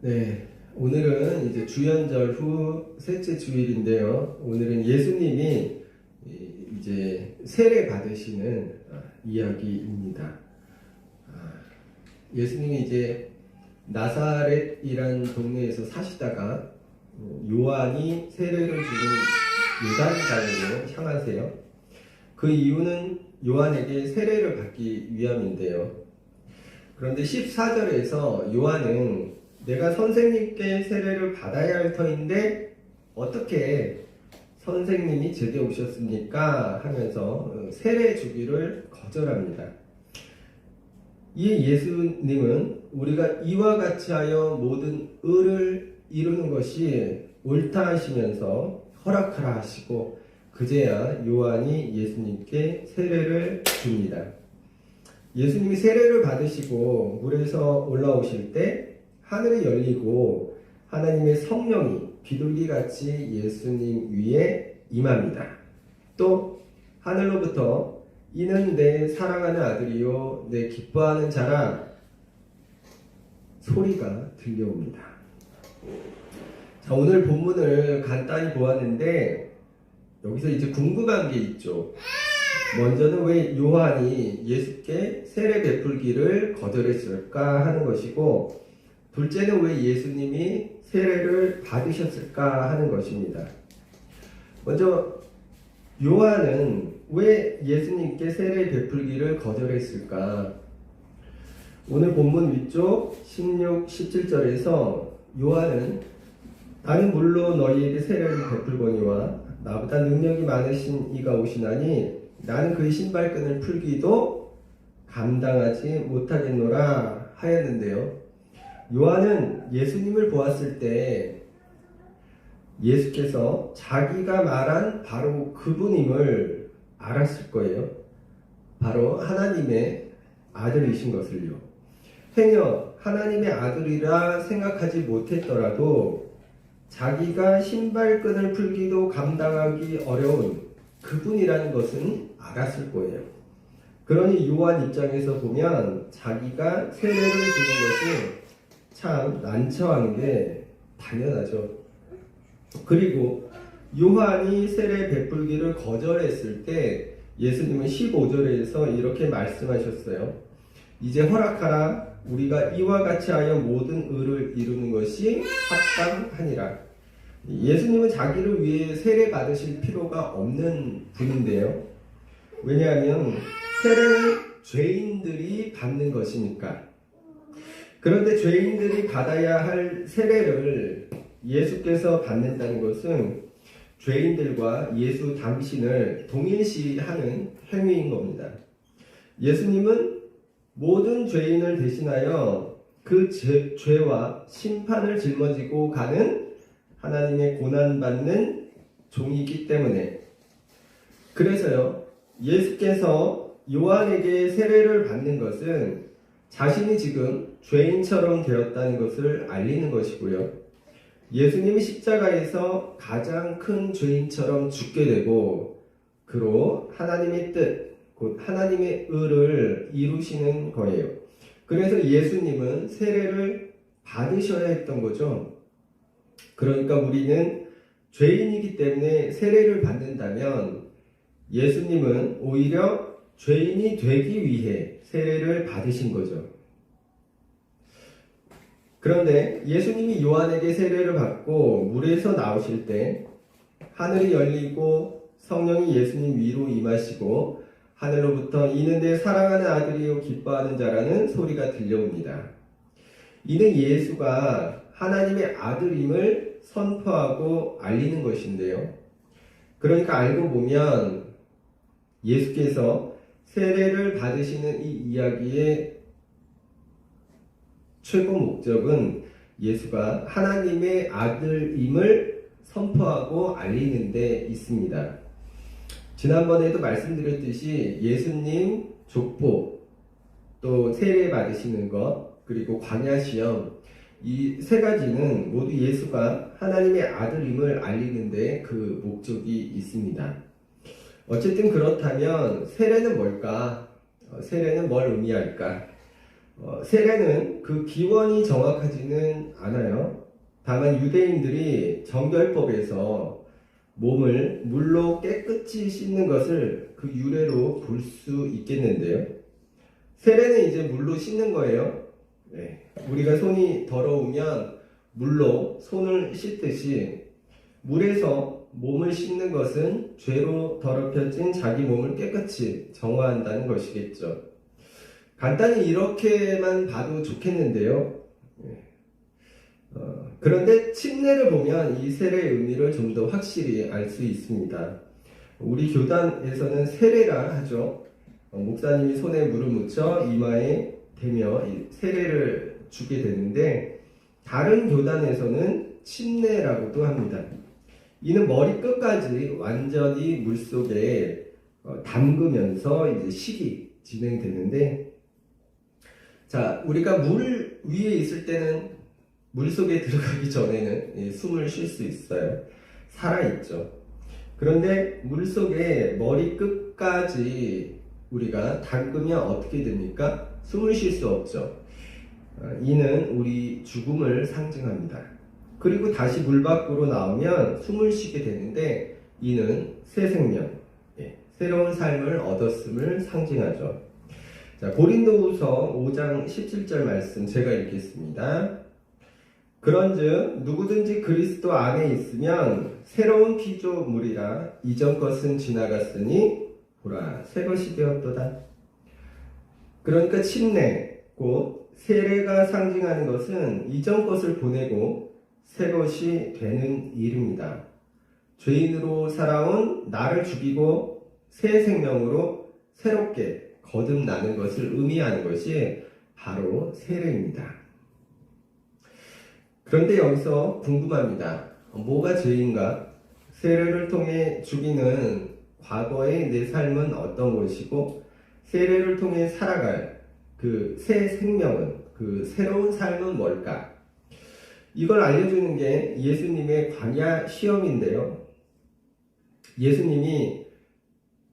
네, 오늘은 이제 주연절 후 셋째 주일인데요. 오늘은 예수님이 이제 세례 받으시는 이야기입니다. 예수님이 이제 나사렛이란 동네에서 사시다가 요한이 세례를 주는 요단강으로 향하세요. 그 이유는 요한에게 세례를 받기 위함인데요. 그런데 14절에서 요한은 내가 선생님께 세례를 받아야 할 터인데 어떻게 선생님이 제게 오셨습니까? 하면서 세례 주기를 거절합니다. 이에 예수님은 우리가 이와 같이 하여 모든 의를 이루는 것이 옳다 하시면서 허락하라 하시고 그제야 요한이 예수님께 세례를 줍니다. 예수님이 세례를 받으시고 물에서 올라오실 때 하늘이 열리고 하나님의 성령이 비둘기같이 예수님 위에 임합니다. 또 하늘로부터 이는 내 사랑하는 아들이요 내 기뻐하는 자라 소리가 들려옵니다. 자, 오늘 본문을 간단히 보았는데 여기서 이제 궁금한 게 있죠. 먼저는 왜 요한이 예수께 세례 베풀기를 거절했을까 하는 것이고, 둘째는 왜 예수님이 세례를 받으셨을까 하는 것입니다. 먼저 요한은 왜 예수님께 세례 베풀기를 거절했을까? 오늘 본문 위쪽 16, 17절에서 요한은 나는 물로 너희에게 세례를 베풀거니와 나보다 능력이 많으신 이가 오시나니 나는 그의 신발끈을 풀기도 감당하지 못하겠노라 하였는데요. 요한은 예수님을 보았을 때 예수께서 자기가 말한 바로 그분임을 알았을 거예요. 바로 하나님의 아들이신 것을요. 행여 하나님의 아들이라 생각하지 못했더라도 자기가 신발끈을 풀기도 감당하기 어려운 그분이라는 것은 알았을 거예요. 그러니 요한 입장에서 보면 자기가 세례를 주는 것이 참 난처한 게 당연하죠. 그리고 요한이 세례 베풀기를 거절했을 때 예수님은 15절에서 이렇게 말씀하셨어요. 이제 허락하라. 우리가 이와 같이 하여 모든 의를 이루는 것이 합당하니라. 예수님은 자기를 위해 세례 받으실 필요가 없는 분인데요. 왜냐하면 세례는 죄인들이 받는 것이니까. 그런데 죄인들이 받아야 할 세례를 예수께서 받는다는 것은 죄인들과 예수 당신을 동일시하는 행위인 겁니다. 예수님은 모든 죄인을 대신하여 그 죄와 심판을 짊어지고 가는 하나님의 고난받는 종이기 때문에, 그래서요, 예수께서 요한에게 세례를 받는 것은 자신이 지금 죄인처럼 되었다는 것을 알리는 것이고요. 예수님이 십자가에서 가장 큰 죄인처럼 죽게 되고 그로 하나님의 뜻, 곧 하나님의 의를 이루시는 거예요. 그래서 예수님은 세례를 받으셔야 했던 거죠. 그러니까 우리는 죄인이기 때문에 세례를 받는다면 예수님은 오히려 죄인이 되기 위해 세례를 받으신 거죠. 그런데 예수님이 요한에게 세례를 받고 물에서 나오실 때 하늘이 열리고 성령이 예수님 위로 임하시고 하늘로부터 이는 내 사랑하는 아들이요 기뻐하는 자라는 소리가 들려옵니다. 이는 예수가 하나님의 아들임을 선포하고 알리는 것인데요. 그러니까 알고 보면 예수께서 세례를 받으시는 이 이야기의 최고 목적은 예수가 하나님의 아들임을 선포하고 알리는 데 있습니다. 지난번에도 말씀드렸듯이 예수님 족보, 또 세례 받으시는 것, 그리고 광야 시험, 이 세 가지는 모두 예수가 하나님의 아들임을 알리는 데 그 목적이 있습니다. 어쨌든 그렇다면 세례는 뭘까? 세례는 뭘 의미할까? 세례는 그 기원이 정확하지는 않아요. 다만 유대인들이 정결법에서 몸을 물로 깨끗이 씻는 것을 그 유래로 볼 수 있겠는데요. 세례는 이제 물로 씻는 거예요. 네. 우리가 손이 더러우면 물로 손을 씻듯이 물에서 몸을 씻는 것은 죄로 더럽혀진 자기 몸을 깨끗이 정화한다는 것이겠죠. 간단히 이렇게만 봐도 좋겠는데요. 그런데 침례를 보면 이 세례의 의미를 좀 더 확실히 알 수 있습니다. 우리 교단에서는 세례라 하죠. 목사님이 손에 물을 묻혀 이마에 대며 세례를 주게 되는데, 다른 교단에서는 침례라고도 합니다. 이는 머리 끝까지 완전히 물 속에 담그면서 이제 식이 진행되는데, 자, 우리가 물 위에 있을 때는 물 속에 들어가기 전에는 숨을 쉴 수 있어요. 살아있죠. 그런데 물 속에 머리 끝까지 우리가 담그면 어떻게 됩니까? 숨을 쉴 수 없죠. 이는 우리 죽음을 상징합니다. 그리고 다시 물 밖으로 나오면 숨을 쉬게 되는데, 이는 새 생명, 새로운 삶을 얻었음을 상징하죠. 자, 고린도후서 5장 17절 말씀 제가 읽겠습니다. 그런즉 누구든지 그리스도 안에 있으면 새로운 피조물이라, 이전 것은 지나갔으니 보라 새 것이 되었도다. 그러니까 침례 곧 세례가 상징하는 것은 이전 것을 보내고 새 것이 되는 일입니다. 죄인으로 살아온 나를 죽이고 새 생명으로 새롭게 거듭나는 것을 의미하는 것이 바로 세례입니다. 그런데 여기서 궁금합니다. 뭐가 죄인가? 세례를 통해 죽이는 과거의 내 삶은 어떤 것이고, 세례를 통해 살아갈 그 새 생명은, 그 새로운 삶은 뭘까? 이걸 알려주는 게 예수님의 광야 시험인데요. 예수님이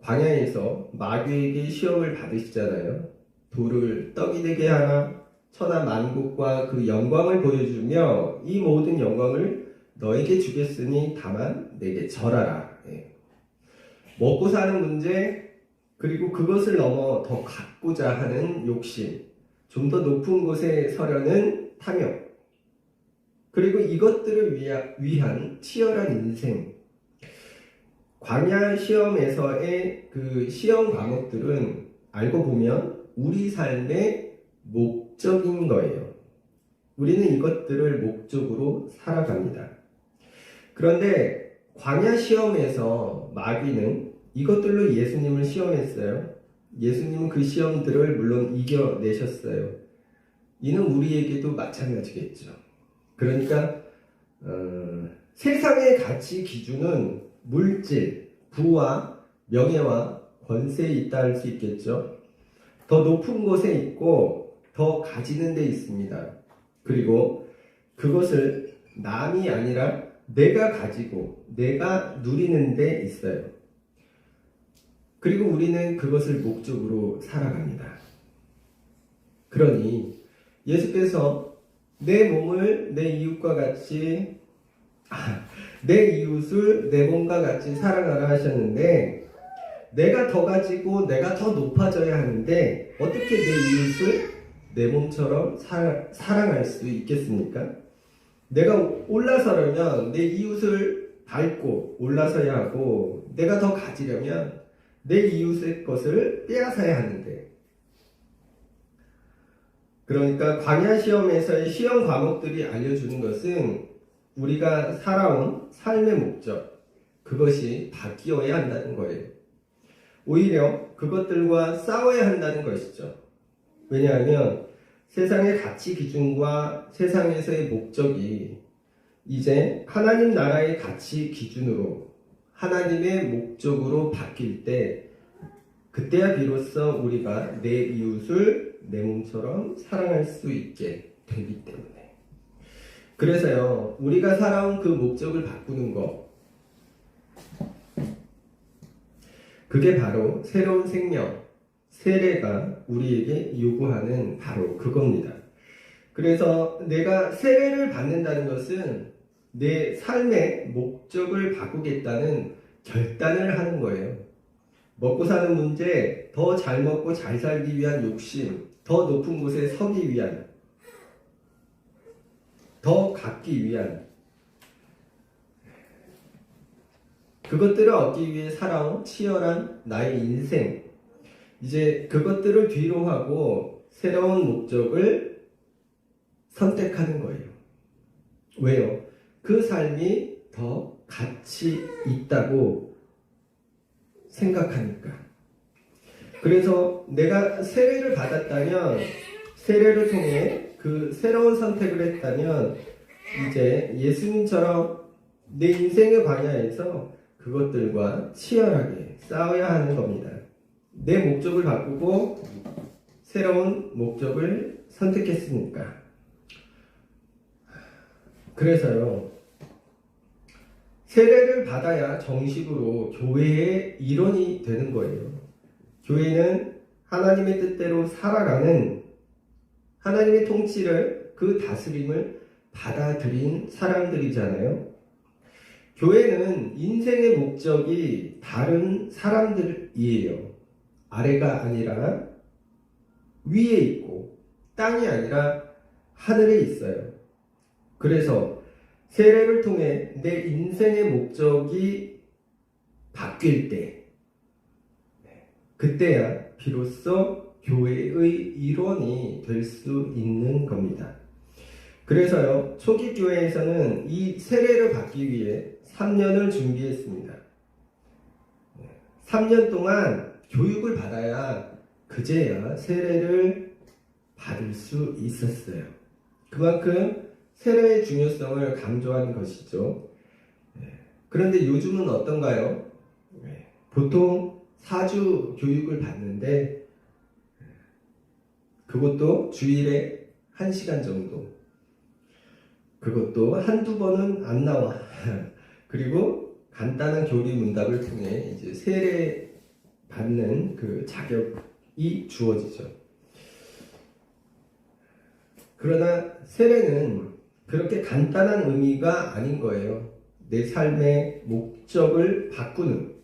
광야에서 마귀에게 시험을 받으시잖아요. 돌을 떡이 되게 하라, 천하 만국과 그 영광을 보여주며 이 모든 영광을 너에게 주겠으니 다만 내게 절하라. 먹고 사는 문제, 그리고 그것을 넘어 더 갖고자 하는 욕심, 좀 더 높은 곳에 서려는 탐욕, 그리고 이것들을 위한 치열한 인생. 광야 시험에서의 그 시험 과목들은 알고 보면 우리 삶의 목적인 거예요. 우리는 이것들을 목적으로 살아갑니다. 그런데 광야 시험에서 마귀는 이것들로 예수님을 시험했어요. 예수님은 그 시험들을 물론 이겨내셨어요. 이는 우리에게도 마찬가지겠죠. 그러니까 세상의 가치 기준은 물질, 부와 명예와 권세에 있다 할 수 있겠죠. 더 높은 곳에 있고 더 가지는 데 있습니다. 그리고 그것을 남이 아니라 내가 가지고 내가 누리는 데 있어요. 그리고 우리는 그것을 목적으로 살아갑니다. 그러니 예수께서 내 몸을 내 이웃과 같이 내 이웃을 내 몸과 같이 사랑하라 하셨는데, 내가 더 가지고 내가 더 높아져야 하는데 어떻게 내 이웃을 내 몸처럼 사랑할 수 있겠습니까? 내가 올라서려면 내 이웃을 밟고 올라서야 하고, 내가 더 가지려면 내 이웃의 것을 빼앗아야 하는데, 그러니까 광야 시험에서의 시험 과목들이 알려주는 것은 우리가 살아온 삶의 목적, 그것이 바뀌어야 한다는 거예요. 오히려 그것들과 싸워야 한다는 것이죠. 왜냐하면 세상의 가치 기준과 세상에서의 목적이 이제 하나님 나라의 가치 기준으로 하나님의 목적으로 바뀔 때, 그때야 비로소 우리가 내 이웃을 내 몸처럼 사랑할 수 있게 되기 때문에. 그래서요, 우리가 살아온 그 목적을 바꾸는 것, 그게 바로 새로운 생명, 세례가 우리에게 요구하는 바로 그겁니다. 그래서 내가 세례를 받는다는 것은 내 삶의 목적을 바꾸겠다는 결단을 하는 거예요. 먹고 사는 문제, 더 잘 먹고 잘 살기 위한 욕심, 더 높은 곳에 서기 위한, 더 갖기 위한, 그것들을 얻기 위해 살아온 치열한 나의 인생, 이제 그것들을 뒤로 하고 새로운 목적을 선택하는 거예요. 왜요? 그 삶이 더 가치 있다고 생각하니까. 그래서 내가 세례를 받았다면, 세례를 통해 그 새로운 선택을 했다면, 이제 예수님처럼 내 인생의 광야에서 그것들과 치열하게 싸워야 하는 겁니다. 내 목적을 바꾸고 새로운 목적을 선택했으니까. 그래서요, 세례를 받아야 정식으로 교회의 일원이 되는 거예요. 교회는 하나님의 뜻대로 살아가는, 하나님의 통치를, 그 다스림을 받아들인 사람들이잖아요. 교회는 인생의 목적이 다른 사람들이에요. 아래가 아니라 위에 있고, 땅이 아니라 하늘에 있어요. 그래서 세례를 통해 내 인생의 목적이 바뀔 때, 그때야 비로소 교회의 일원이 될 수 있는 겁니다. 그래서요, 초기 교회에서는 이 세례를 받기 위해 3년을 준비했습니다. 3년 동안 교육을 받아야 그제야 세례를 받을 수 있었어요. 그만큼 세례의 중요성을 강조한 것이죠. 그런데 요즘은 어떤가요? 보통 4주 교육을 받는데, 그것도 주일에 1시간 정도. 그것도 한두 번은 안 나와. 그리고 간단한 교리 문답을 통해 이제 세례 받는 그 자격이 주어지죠. 그러나 세례는 그렇게 간단한 의미가 아닌 거예요. 내 삶의 목적을 바꾸는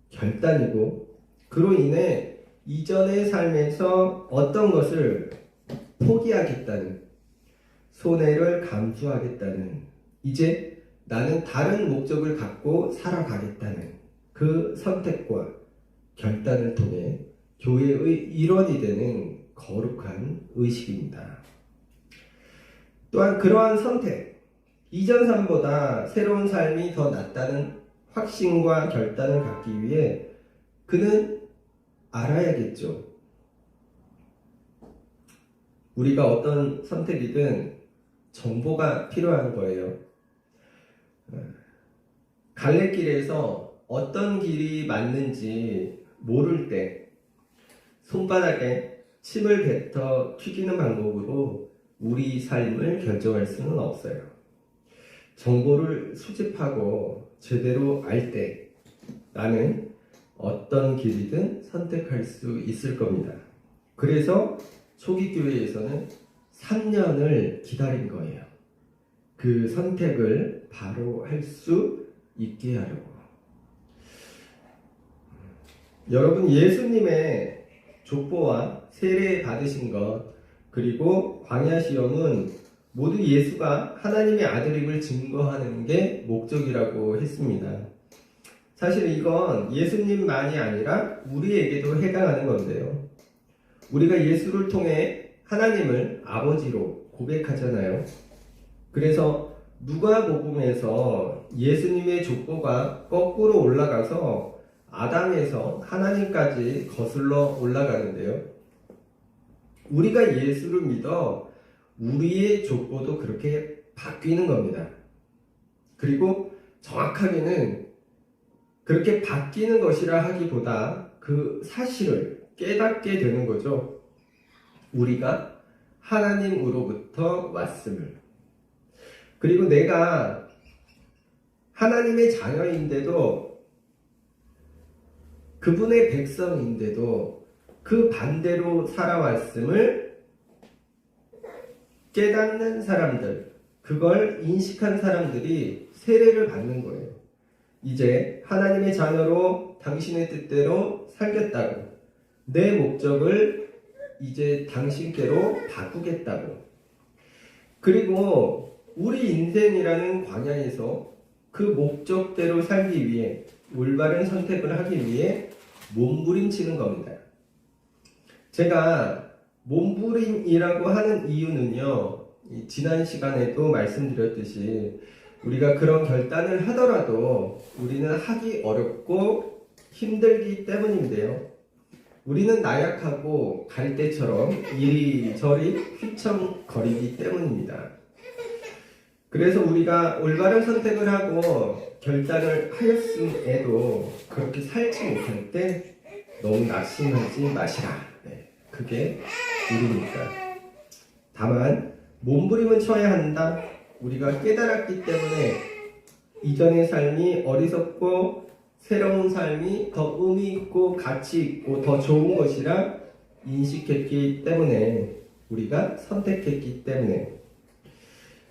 결단이고, 그로 인해 이전의 삶에서 어떤 것을 포기하겠다는, 손해를 감수하겠다는, 이제 나는 다른 목적을 갖고 살아가겠다는 그 선택과 결단을 통해 교회의 일원이 되는 거룩한 의식입니다. 또한 그러한 선택, 이전 삶보다 새로운 삶이 더 낫다는 확신과 결단을 갖기 위해 그는 알아야겠죠. 우리가 어떤 선택이든 정보가 필요한 거예요. 갈래길에서 어떤 길이 맞는지 모를 때 손바닥에 침을 뱉어 튀기는 방법으로 우리 삶을 결정할 수는 없어요. 정보를 수집하고 제대로 알 때 나는 어떤 길이든 선택할 수 있을 겁니다. 그래서 초기 교회에서는 3년을 기다린 거예요. 그 선택을 바로 할 수 있게 하려고. 여러분, 예수님의 족보와 세례 받으신 것, 그리고 광야 시험은 모두 예수가 하나님의 아들임을 증거하는 게 목적이라고 했습니다. 사실 이건 예수님만이 아니라 우리에게도 해당하는 건데요. 우리가 예수를 통해 하나님을 아버지로 고백하잖아요. 그래서 누가복음에서 예수님의 족보가 거꾸로 올라가서 아담에서 하나님까지 거슬러 올라가는데요. 우리가 예수를 믿어 우리의 족보도 그렇게 바뀌는 겁니다. 그리고 정확하게는 그렇게 바뀌는 것이라 하기보다 그 사실을 깨닫게 되는 거죠. 우리가 하나님으로부터 왔음을. 그리고 내가 하나님의 자녀인데도, 그분의 백성인데도 그 반대로 살아왔음을 깨닫는 사람들, 그걸 인식한 사람들이 세례를 받는 거예요. 이제 하나님의 자녀로 당신의 뜻대로 살겠다고, 내 목적을 이제 당신께로 바꾸겠다고. 그리고 우리 인생이라는 광야에서 그 목적대로 살기 위해, 올바른 선택을 하기 위해 몸부림치는 겁니다. 제가 몸부림이라고 하는 이유는요, 지난 시간에도 말씀드렸듯이 우리가 그런 결단을 하더라도 우리는 하기 어렵고 힘들기 때문인데요. 우리는 나약하고 갈대처럼 이리저리 휘청거리기 때문입니다. 그래서 우리가 올바른 선택을 하고 결단을 하였음에도 그렇게 살지 못할 때 너무 낙심하지 마시라. 그게 우리니까. 다만 몸부림은 쳐야 한다. 우리가 깨달았기 때문에 이전의 삶이 어리석고 새로운 삶이 더 의미 있고 가치 있고 더 좋은 것이라 인식했기 때문에, 우리가 선택했기 때문에.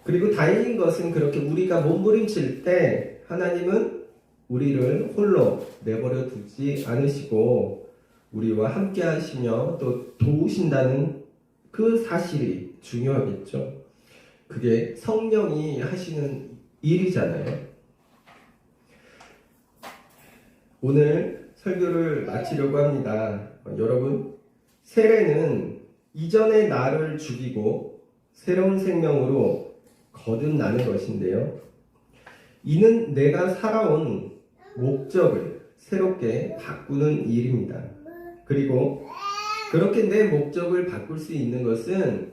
그리고 다행인 것은 그렇게 우리가 몸부림칠 때 하나님은 우리를 홀로 내버려 두지 않으시고 우리와 함께 하시며 또 도우신다는 그 사실이 중요하겠죠. 그게 성령이 하시는 일이잖아요. 오늘 설교를 마치려고 합니다. 여러분, 세례는 이전의 나를 죽이고 새로운 생명으로 거듭나는 것인데요. 이는 내가 살아온 목적을 새롭게 바꾸는 일입니다. 그리고 그렇게 내 목적을 바꿀 수 있는 것은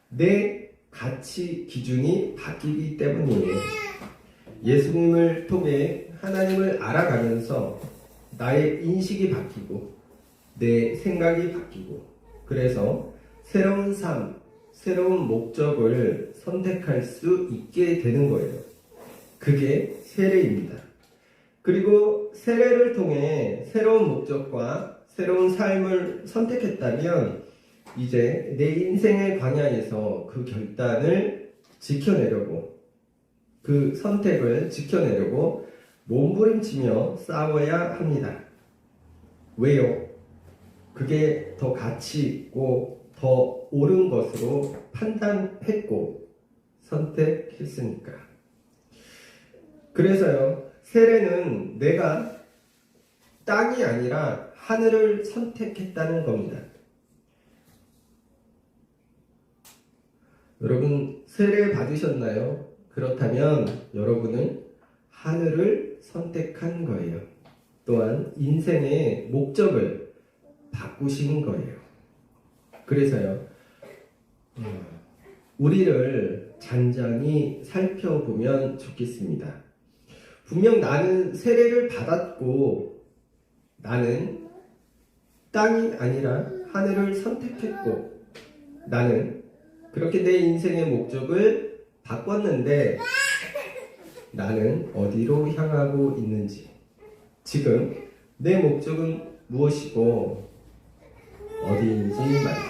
내 가치 기준이 바뀌기 때문이에요. 예수님을 통해 하나님을 알아가면서 나의 인식이 바뀌고 내 생각이 바뀌고, 그래서 새로운 삶, 새로운 목적을 선택할 수 있게 되는 거예요. 그게 세례입니다. 그리고 세례를 통해 새로운 목적과 새로운 삶을 선택했다면 이제 내 인생의 광야에서 그 결단을 지켜내려고, 그 선택을 지켜내려고 몸부림치며 싸워야 합니다. 왜요? 그게 더 가치 있고 더 옳은 것으로 판단했고 선택했으니까. 그래서요, 세례는 내가 땅이 아니라 하늘을 선택했다는 겁니다. 여러분, 세례 받으셨나요? 그렇다면 여러분은 하늘을 선택한 거예요. 또한 인생의 목적을 바꾸신 거예요. 그래서요, 우리를 잔잔히 살펴보면 좋겠습니다. 분명 나는 세례를 받았고 나는 땅이 아니라 하늘을 선택했고 나는 그렇게 내 인생의 목적을 바꿨는데 나는 어디로 향하고 있는지, 지금 내 목적은 무엇이고 어디인지 말이죠.